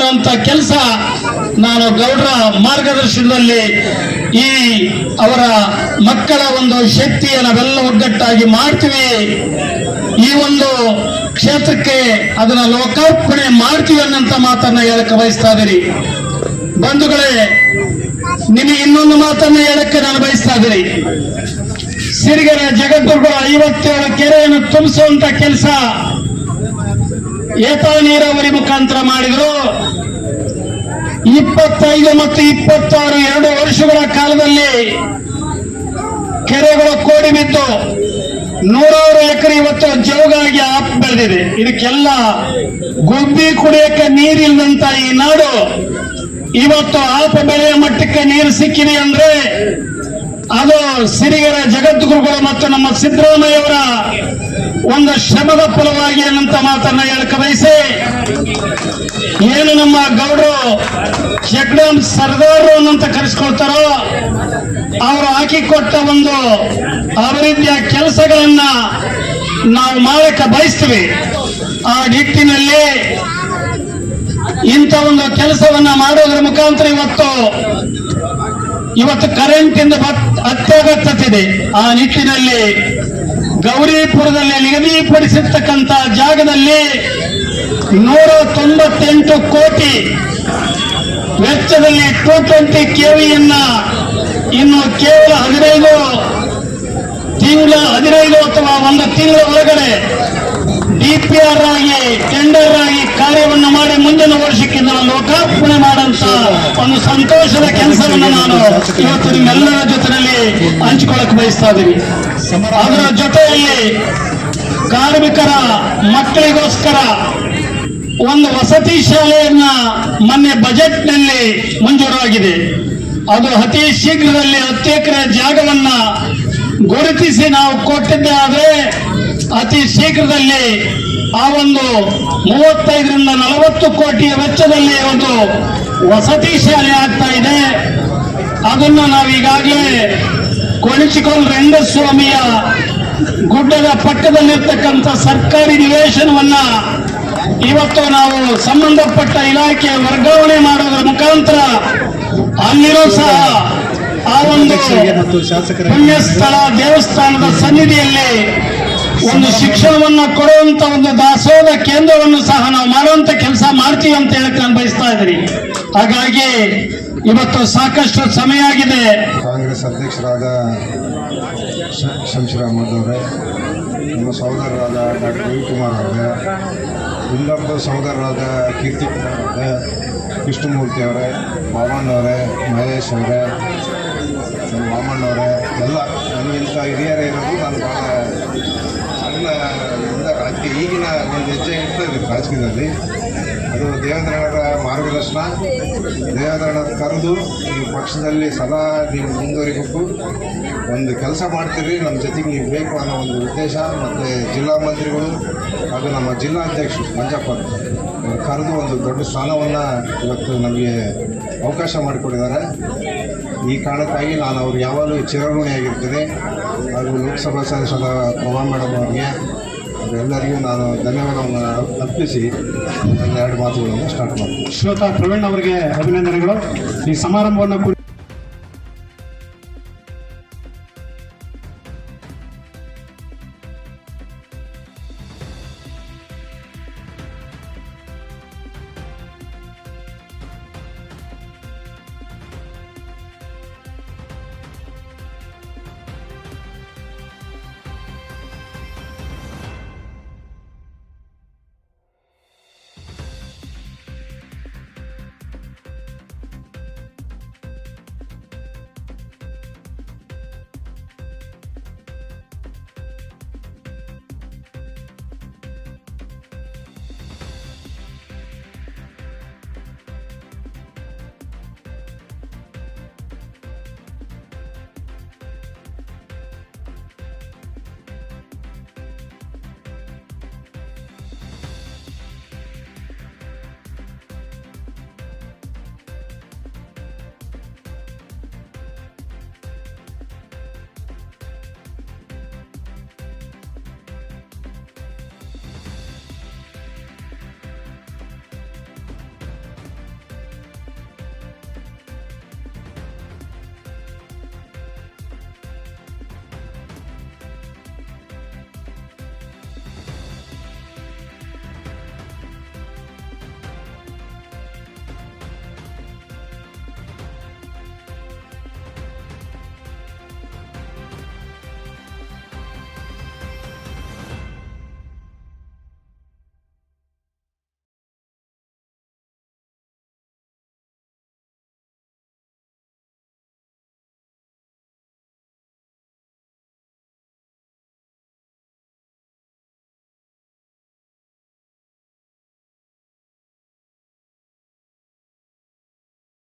ಮಾಡುವಂತ ಕೆಲಸ ನಾನು ಗೌಡ್ರ ಮಾರ್ಗದರ್ಶನದಲ್ಲಿ ಈ ಅವರ ಮಕ್ಕಳ ಒಂದು ಶಕ್ತಿಯ ನಾವೆಲ್ಲ ಒಗ್ಗಟ್ಟಾಗಿ ಮಾಡ್ತೀವಿ. ಈ ಒಂದು ಕ್ಷೇತ್ರಕ್ಕೆ ಅದನ್ನ ಲೋಕಾರ್ಪಣೆ ಮಾಡ್ತೀವಿ ಅನ್ನಂತ ಮಾತನ್ನ ಹೇಳಕ್ಕೆ ಬಯಸ್ತಾ ಇದ್ದೀರಿ. ಬಂಧುಗಳೇ, ನಿಮಗೆ ಇನ್ನೊಂದು ಮಾತನ್ನ ಹೇಳಕ್ಕೆ ನಾನು ಬಯಸ್ತಾ ಇದ್ದೀನಿ. ಸಿರಿಗೆರೆ ಜಗದ್ಗುರುಗಳು 57 ಕೆರೆಯನ್ನು ತುಂಬಿಸುವಂತ ಕೆಲಸ ಏತ ನೀರಾವರಿ ಮುಖಾಂತರ ಮಾಡಿದ್ರು. 25 ಮತ್ತು 26 2 ವರ್ಷಗಳ ಕಾಲದಲ್ಲಿ ಕೆರೆಗಳು ಕೋಡಿ ಬಿದ್ದು 100 ಎಕರೆ ಇವತ್ತು ಜೋಗಾಗಿ ಆಪ್ ಬೆಳೆದಿದೆ. ಇದಕ್ಕೆಲ್ಲ ಗುಬ್ಬಿ ಕುಡಿಯಕ್ಕೆ ನೀರಿಲ್ಲದಂತ ಈ ನಾಡು ಇವತ್ತು ಆಪ ಬೆಳೆಯ ಮಟ್ಟಕ್ಕೆ ನೀರು ಸಿಕ್ಕಿದೆ ಅಂದ್ರೆ ಅದು ಸಿರಿಗೆರೆ ಜಗದ್ಗುರುಗಳು ಮತ್ತು ನಮ್ಮ ಸಿದ್ದರಾಮಯ್ಯವರ ಒಂದು ಶ್ರಮದ ಫಲವಾಗಿ ಅನ್ನಂತ ಮಾತನ್ನ ಹೇಳಕ್ಕೆ ಬಯಸಿ, ಏನು ನಮ್ಮ ಗೌಡರು ಜಗಡಂ ಸರ್ದಾರ್ ಅನ್ನಂತ ಕರೆಸ್ಕೊಳ್ತಾರೋ ಅವರು ಹಾಕಿಕೊಟ್ಟ ಒಂದು ಅಭಿವೃದ್ಧಿಯ ಕೆಲಸಗಳನ್ನ ನಾವು ಮಾಡಕ್ಕೆ ಬಯಸ್ತೀವಿ. ಆ ನಿಟ್ಟಿನಲ್ಲಿ ಇಂಥ ಒಂದು ಕೆಲಸವನ್ನ ಮಾಡೋದ್ರ ಮುಖಾಂತರ ಇವತ್ತು ಕರೆಂಟ್ ಇಂದ ಅತ್ಯಗತ್ಯತೆ ಇದೆ. ಆ ನಿಟ್ಟಿನಲ್ಲಿ ಗೌರಿಪುರದಲ್ಲಿ ನಿಗದಿಪಡಿಸಿರ್ತಕ್ಕಂಥ ಜಾಗದಲ್ಲಿ 198 ಕೋಟಿ ವೆಚ್ಚದಲ್ಲಿ 220 ಕೆವಿಯನ್ನ ಇನ್ನು ಕೇವಲ 15 ಅಥವಾ 1 ತಿಂಗಳ ಒಳಗಡೆ DPR ಆಗಿ ಟೆಂಡರ್ ಆಗಿ ಕಾರ್ಯವನ್ನು ಮಾಡಿ ಮುಂದಿನ ವರ್ಷಕ್ಕೆ ನಾವು ಲೋಕಾರ್ಪಣೆ ಮಾಡಂತ ಒಂದು ಸಂತೋಷದ ಕೆಲಸವನ್ನು ನಾನು ಇವತ್ತು ನಿಮ್ಮೆಲ್ಲರ ಜೊತೆಯಲ್ಲಿ ಹಂಚಿಕೊಳ್ಳಕ್ಕೆ ಬಯಸ್ತಾ ಇದ್ದೀನಿ. ಅದರ ಜೊತೆಯಲ್ಲಿ ಕಾರ್ಮಿಕರ ಮಕ್ಕಳಿಗೋಸ್ಕರ ಒಂದು ವಸತಿ ಶಾಲೆಯನ್ನ ಮೊನ್ನೆ ಬಜೆಟ್ನಲ್ಲಿ ಮಂಜೂರಾಗಿದೆ. ಅದು ಅತಿ ಶೀಘ್ರದಲ್ಲಿ 10 ಎಕರೆ ಜಾಗವನ್ನ ಗುರುತಿಸಿ ನಾವು ಕೊಟ್ಟಿದ್ದೆ. ಆದರೆ ಅತಿ ಶೀಘ್ರದಲ್ಲಿ ಆ ಒಂದು 35 ರಿಂದ 40 ಕೋಟಿಯ ವೆಚ್ಚದಲ್ಲಿ ಒಂದು ವಸತಿ ಶಾಲೆ ಆಗ್ತಾ ಇದೆ. ಅದನ್ನು ನಾವು ಈಗಾಗಲೇ ಕೊಣಿಚಿಕೋಲ್ ರಂಗಸ್ವಾಮಿಯ ಗುಡ್ಡದ ಪಕ್ಕದಲ್ಲಿರ್ತಕ್ಕಂಥ ಸರ್ಕಾರಿ ನಿವೇಶನವನ್ನ ಇವತ್ತು ನಾವು ಸಂಬಂಧಪಟ್ಟ ಇಲಾಖೆ ವರ್ಗಾವಣೆ ಮಾಡೋದ್ರ ಮುಖಾಂತರ ಅಲ್ಲಿರೋ ಸಹ ಆ ಒಂದು ಪುಣ್ಯಸ್ಥಳ ದೇವಸ್ಥಾನದ ಸನ್ನಿಧಿಯಲ್ಲಿ ಒಂದು ಶಿಕ್ಷಣವನ್ನ ಕೊಡುವಂತ ಒಂದು ದಾಸೋಹ ಕೇಂದ್ರವನ್ನು ಸಹ ನಾವು ಮಾಡುವಂತ ಕೆಲಸ ಮಾಡ್ತೀವಿ ಅಂತ ಹೇಳಕ್ ನಾನು ಬಯಸ್ತಾ ಇದ್ದೀನಿ. ಹಾಗಾಗಿ ಇವತ್ತು ಸಾಕಷ್ಟು ಸಮಯ ಆಗಿದೆ. ಕಾಂಗ್ರೆಸ್ ಅಧ್ಯಕ್ಷರಾದ ಶಂಶೀರ್ ಅಹಮದ್ ಅವರೇ, ನಮ್ಮ ಸಹೋದರರಾದ ಡಾಕ್ಟರ್ ರವಿಕುಮಾರ್ ಅವರೇ, ಇನ್ನೊಬ್ಬ ಸಹೋದರರಾದ ಕೀರ್ತಿ ಅವರೇ, ಕೃಷ್ಣಮೂರ್ತಿ ಅವರೇ, ವಾಮಣ್ಣವರೇ, ಮಹೇಶ್ ಅವರೇ, ವಾಮಣ್ಣವರೇ, ಎಲ್ಲ ನನಗಿಂತ ಹಿರಿಯರೇ ಇರೋದು. ನಾನು ಭಾಳ ಸಣ್ಣ ರಾಜಕೀಯ ಈಗಿನ ಒಂದು ಹೆಜ್ಜೆ ಇರ್ತದೆ ರಾಜಕೀಯದಲ್ಲಿ. ಅದು ದೇವೇಂದ್ರಣ್ಣರ ಮಾರ್ಗದರ್ಶನ, ದೇವೇಂದ್ರಣ್ಣ ಕರೆದು ಈ ಪಕ್ಷದಲ್ಲಿ ಸದಾ ನೀವು ಮುಂದುವರಿಬೇಕು, ಒಂದು ಕೆಲಸ ಮಾಡ್ತೀರಿ, ನಮ್ಮ ಜೊತೆಗೆ ನೀವು ಬೇಕು ಅನ್ನೋ ಒಂದು ಉದ್ದೇಶ. ಮತ್ತು ಜಿಲ್ಲಾ ಮಂತ್ರಿಗಳು ಹಾಗೂ ನಮ್ಮ ಜಿಲ್ಲಾಧ್ಯಕ್ಷರು ಮಂಜಪ್ಪ ಕರೆದು ಒಂದು ದೊಡ್ಡ ಸ್ಥಾನವನ್ನು ಇವತ್ತು ನಮಗೆ ಅವಕಾಶ ಮಾಡಿಕೊಟ್ಟಿದ್ದಾರೆ. ಈ ಕಾರಣಕ್ಕಾಗಿ ನಾನು ಅವ್ರು ಯಾವಾಗಲೂ ಚಿರಋಣಿಯಾಗಿರ್ತೀನಿ. ಹಾಗೂ ಲೋಕಸಭಾ ಸದಸ್ಯರಾದ ಪ್ರಭಾ ಮೇಡಮ್ ಅವರಿಗೆ ಎಲ್ಲರಿಗೂ ನಾನು ಧನ್ಯವಾದವನ್ನು ಅರ್ಪಿಸಿ ನನ್ನ 2 ಮಾತುಗಳನ್ನು ಸ್ಟಾರ್ಟ್ ಮಾಡ್ತೀನಿ. ಶ್ರೋತಾ ಪ್ರವೀಣ್ ಅವರಿಗೆ ಅಭಿನಂದನೆಗಳು. ಈ ಸಮಾರಂಭವನ್ನು